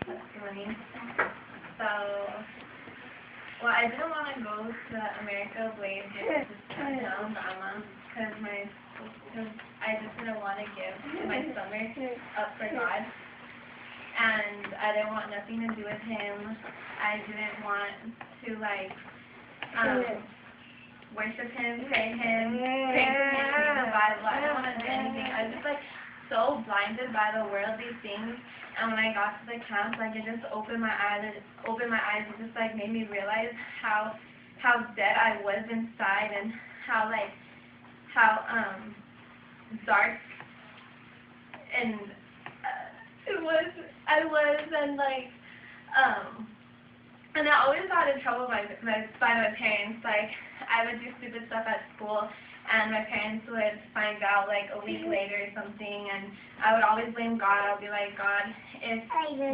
testimony. So, well, I didn't want to go to America Ablaze just to Alabama because I just didn't want to give my summer up for God. And I didn't want nothing to do with him. I didn't want to, like, worship him, pray to him, read the Bible. I didn't want to do anything. I was just, like, so blinded by the worldly things. And when I got to the camp, like, it just opened my eyes. It just, like, made me realize how dead I was inside and how dark and I was, and like, and I always got in trouble by my parents. Like, I would do stupid stuff at school, and my parents would find out, like, a week later or something, and I would always blame God. I would be like, God, if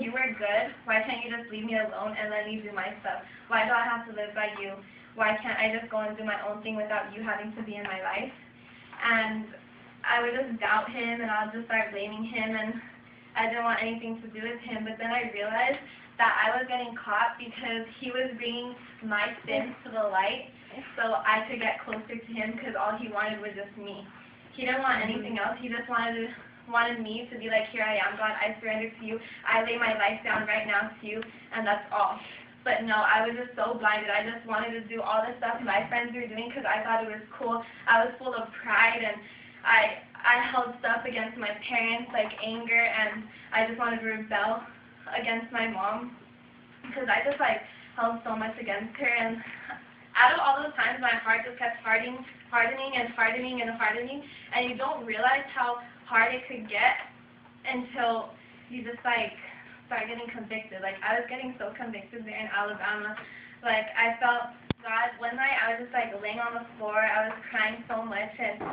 you were good, why can't you just leave me alone and let me do my stuff? Why do I have to live by you? Why can't I just go and do my own thing without you having to be in my life? And I would just doubt him, and I would just start blaming him, and I didn't want anything to do with him. But then I realized that I was getting caught because he was bringing my sins to the light so I could get closer to him, because all he wanted was just me. He didn't want anything else. He just wanted me to be like, here I am, God, I surrender to you. I lay my life down right now to you, and that's all. But no, I was just so blinded. I just wanted to do all the stuff my friends were doing because I thought it was cool. I was full of pride, and I held stuff against my parents, like anger, and I just wanted to rebel against my mom because I just, like, held so much against her. And out of all those times, my heart just kept hardening, and you don't realize how hard it could get until you just, like, start getting convicted. Like, I was getting so convicted there in Alabama. Like, I felt God, one night I was just, like, laying on the floor. I was crying so much, and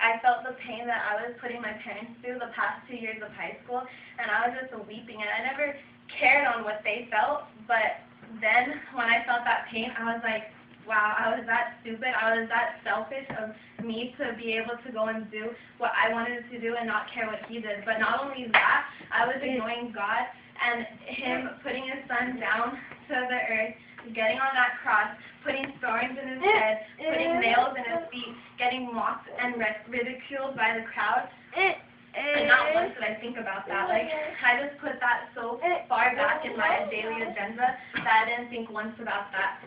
I felt the pain that I was putting my parents through the past 2 years of high school, and I was just weeping, and I never cared on what they felt. But then when I felt that pain, I was like, wow, I was that stupid, I was that selfish of me to be able to go and do what I wanted to do and not care what he did. But not only that, I was ignoring God and him putting his son down to the earth, getting on that cross, putting thorns in his head, putting nails in his feet, getting mocked and ridiculed by the crowd. And not once did I think about that. Like, I just put that so far back in my daily agenda that I didn't think once about that.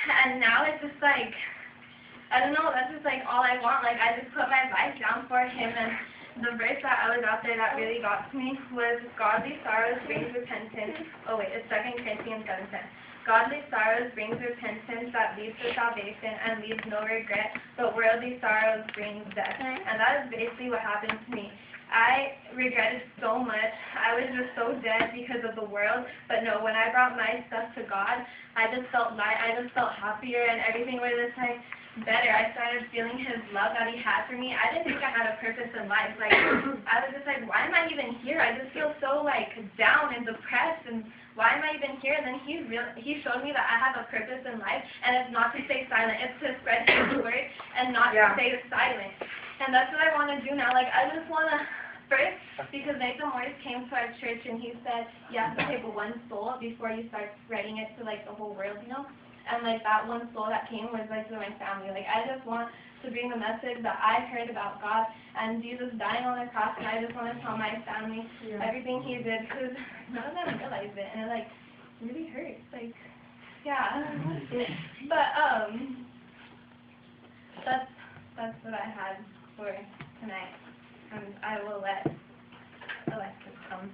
And now it's just like, I don't know, that's just like all I want. Like, I just put my life down for him, and the verse that I was out there that really got to me was, godly sorrows brings repentance. Oh wait, it's 2 Corinthians 7:10. Godly sorrows brings repentance that leads to salvation and leaves no regret, but worldly sorrows brings death. And that is basically what happened to me. I regretted so much. I was just so dead because of the world. But no, when I brought my stuff to God, I just felt light. I just felt happier, and everything was just like better. I started feeling his love that he had for me. I didn't think I had a purpose in life. Like, I was just like, why am I even here? I just feel so, like, down and depressed, and why am I even here? And then he showed me that I have a purpose in life, and it's not to stay silent. It's to spread his word and not to stay silent. And that's what I want to do now. Like, I just want to, first, because Nathan Morris came to our church, and he said, you have to take one soul before you start spreading it to, like, the whole world, you know? And, like, that one soul that came was, like, to my family. Like, I just want to bring the message that I heard about God and Jesus dying on the cross, and I just want to tell my family everything he did, because none of them realized it, and it, like, really hurts. Like, yeah. But, that's what I had for tonight, and I will let Alexis come.